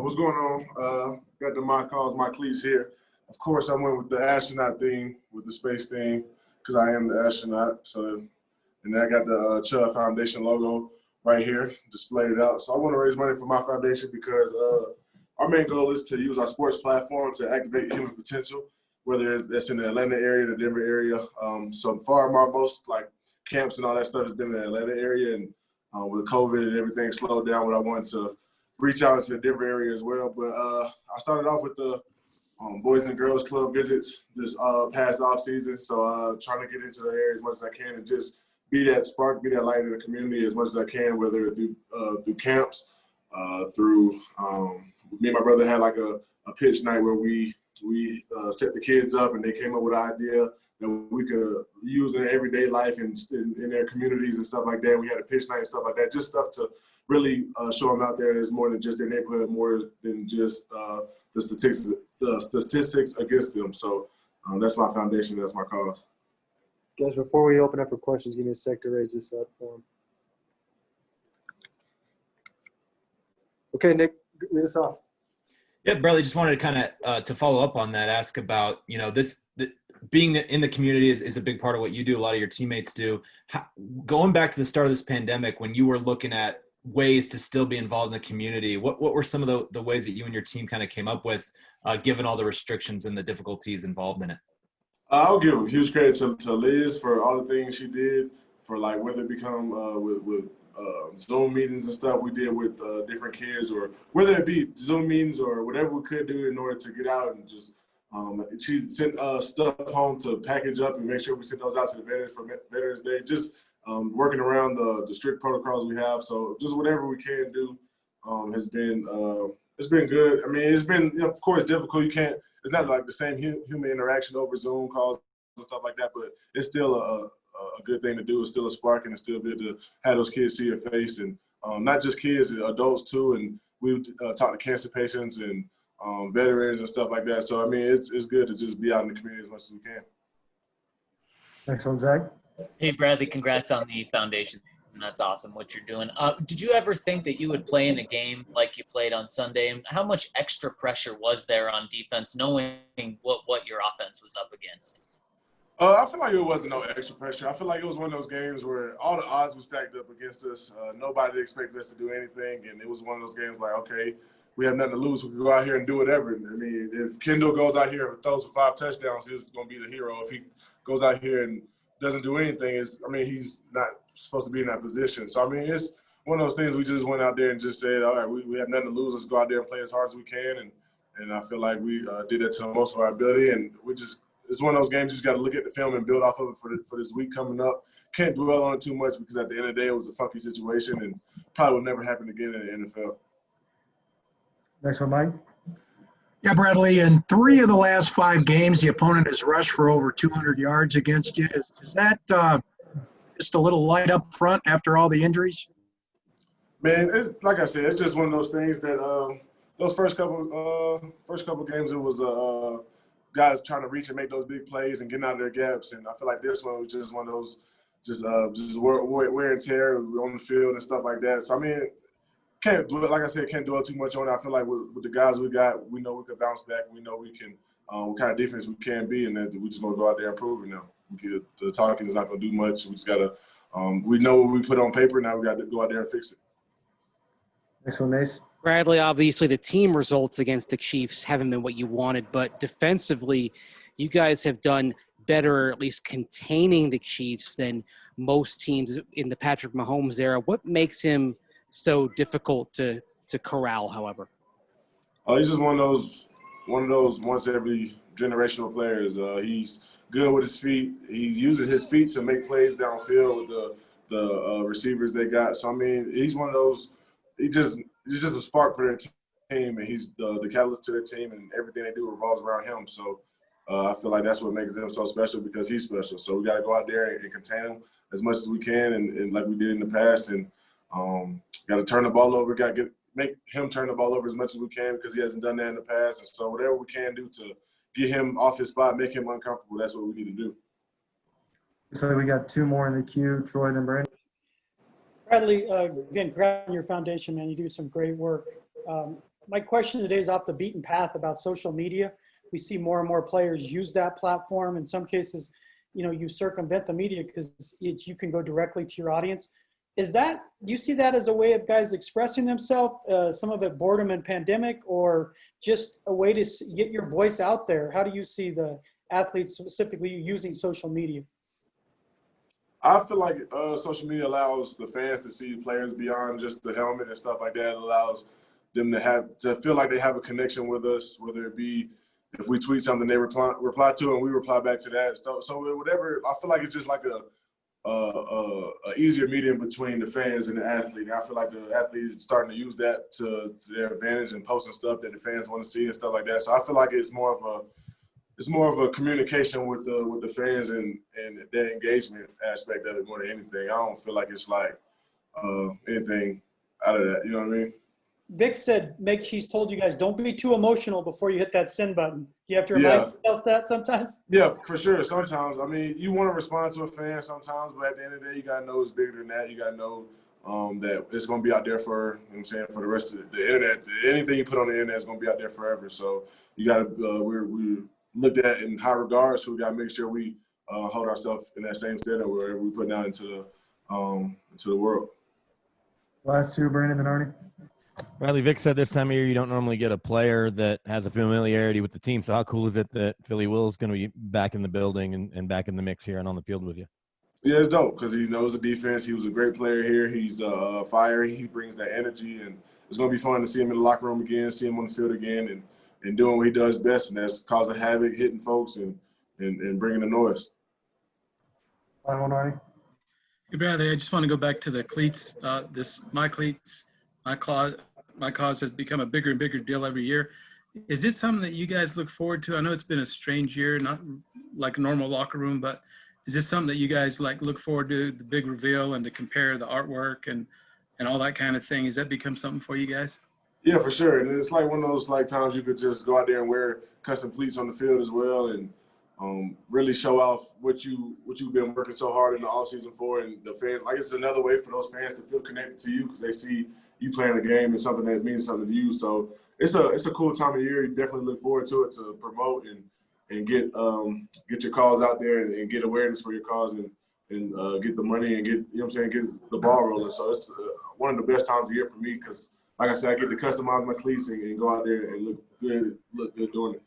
What's going on? Got the My Cause My Cleats here. Of course, I went with the astronaut theme, with the space theme, because I am the astronaut. So, and I got the Chubb Foundation logo right here, displayed out. So I want to raise money for my foundation because our main goal is to use our sports platform to activate human potential, whether that's in the Atlanta area, the Denver area. So far, most like camps and all that stuff has been in the Atlanta area, and with COVID and everything slowed down, but I wanted to reach out into the Denver area as well. But I started off with the Boys and Girls Club visits this past off season. So trying to get into the area as much as I can and just be that spark, be that light in the community as much as I can, whether through camps, through me and my brother had like a pitch night where we set the kids up and they came up with an idea that we could use in everyday life and in their communities and stuff like that. We had a pitch night and stuff like that, just stuff to really show them out there as more than just their neighborhood, more than just the statistics against them. So that's my foundation, that's my cause. Guys, before we open up for questions, give me a sec to raise this up for him. Okay, Nick, lead us off. Yeah, Bradley, just wanted to kind of to follow up on that, ask about, being in the community is a big part of what you do, a lot of your teammates do. Going back to the start of this pandemic, when you were looking at ways to still be involved in the community, what were some of the ways that you and your team kind of came up with, given all the restrictions and the difficulties involved in it? I'll give huge credit to Liz for all the things she did, for like whether it become with Zoom meetings and stuff we did with different kids, or whether it be Zoom meetings or whatever we could do in order to get out and just she sent stuff home to package up and make sure we sent those out to the veterans for Veterans Day. Just working around the strict protocols we have. So just whatever we can do has been it's been good. I mean, it's been of course difficult. It's not like the same human interaction over Zoom calls and stuff like that, but it's still a good thing to do. It's still a spark, and it's still good to have those kids see your face, and not just kids, adults too. And we talk to cancer patients and veterans and stuff like that. So I mean, it's good to just be out in the community as much as we can. Next one, Zach. Hey, Bradley, congrats on the foundation. That's awesome what you're doing. Did you ever think that you would play in a game like you played on Sunday? And how much extra pressure was there on defense, knowing what your offense was up against? I feel like it wasn't no extra pressure. I feel like it was one of those games where all the odds were stacked up against us. Nobody expected us to do anything, and it was one of those games like, okay, we have nothing to lose. We can go out here and do whatever. I mean, if Kendall goes out here and throws for 5 touchdowns, he's going to be the hero. If he goes out here and doesn't do anything, he's not supposed to be in that position. So, I mean, it's one of those things we just went out there and just said, all right, we have nothing to lose. Let's go out there and play as hard as we can. And I feel like we did that to the most of our ability. And it's one of those games you just got to look at the film and build off of it for this week coming up. Can't dwell on it too much because at the end of the day, it was a funky situation and probably will never happen again in the NFL. Next one, Mike. Yeah, Bradley, in 3 of the last 5 games, the opponent has rushed for over 200 yards against you. Is that just a little light up front after all the injuries? Man, like I said, it's just one of those things that those first couple games, it was guys trying to reach and make those big plays and getting out of their gaps. And I feel like this one was just one of those just wear and tear on the field and stuff like that. So, I mean, can't dwell too much on it. I feel like with the guys we got, we know we could bounce back. We know we can what kind of defense we can be, and that we just going to go out there and prove it now. The talking is not going to do much. We just got to we know what we put on paper. Now we got to go out there and fix it. Next one, Mace. Bradley, obviously the team results against the Chiefs haven't been what you wanted, but defensively, you guys have done better, at least containing the Chiefs, than most teams in the Patrick Mahomes era. What makes him so difficult to corral, however? He's just one of those once every generational players. He's good with his feet. He uses his feet to make plays downfield with the receivers they got. So I mean, he's one of those. He's just a spark for their team, and he's the catalyst to their team, and everything they do revolves around him. So I feel like that's what makes him so special, because he's special. So we got to go out there and contain him as much as we can, and like we did in the past, and got to turn the ball over. Got to make him turn the ball over as much as we can, because he hasn't done that in the past. And so whatever we can do to get him off his spot, make him uncomfortable, that's what we need to do. So we got 2 more in the queue, Troy and Brandon. Bradley, again, congrats on your foundation, man. You do some great work. My question today is off the beaten path about social media. We see more and more players use that platform. In some cases, you circumvent the media because you can go directly to your audience. Do you see that as a way of guys expressing themselves, some of it boredom and pandemic, or just a way to get your voice out there? How do you see the athletes specifically using social media? I feel like social media allows the fans to see players beyond just the helmet and stuff like that. It allows them to feel like they have a connection with us, whether it be if we tweet something they reply to and we reply back to that. So whatever, I feel like it's just like a easier medium between the fans and the athlete. And I feel like the athlete is starting to use that to their advantage and posting stuff that the fans want to see and stuff like that. So I feel like it's more of a communication with the fans and their engagement aspect of it more than anything. I don't feel like it's like anything out of that. You know what I mean? Vic said, he's told you guys, don't be too emotional before you hit that send button. You have to remind yourself that sometimes? Yeah, for sure. Sometimes. I mean, you want to respond to a fan sometimes, but at the end of the day, you got to know it's bigger than that. You got to know that it's going to be out there for, for the rest of the internet. Anything you put on the internet is going to be out there forever. So you got to, we're looked at in high regards, so we got to make sure we hold ourselves in that same standard wherever we put down into the world. Last two, Brandon and Arnie. Bradley, Vic said this time of year you don't normally get a player that has a familiarity with the team. So how cool is it that Philly Will is going to be back in the building and back in the mix here and on the field with you? Yeah, it's dope because he knows the defense. He was a great player here. He's fiery. He brings that energy, and it's going to be fun to see him in the locker room again, see him on the field again, and doing what he does best, and that's causing havoc, hitting folks, and bringing the noise. Final one, Arnie. Hey, Bradley, I just want to go back to the cleats. This My Cleats, My Cause has become a bigger and bigger deal every year. Is it something that you guys look forward to? I know it's been a strange year, not like a normal locker room, but is this something that you guys look forward to, the big reveal and to compare the artwork and all that kind of thing? Has that become something for you guys? Yeah, for sure. And it's like one of those times you could just go out there and wear custom cleats on the field as well, and really show off what you've been working so hard in the offseason for, and the fans. It's another way for those fans to feel connected to you because they see you playing a game and something that means something to you. So it's a cool time of year. You definitely look forward to it, to promote and get your cause out there and get awareness for your cause and get the money and get get the ball rolling. So it's one of the best times of year for me because, like I said, I get to customize my cleats and go out there and look good doing it.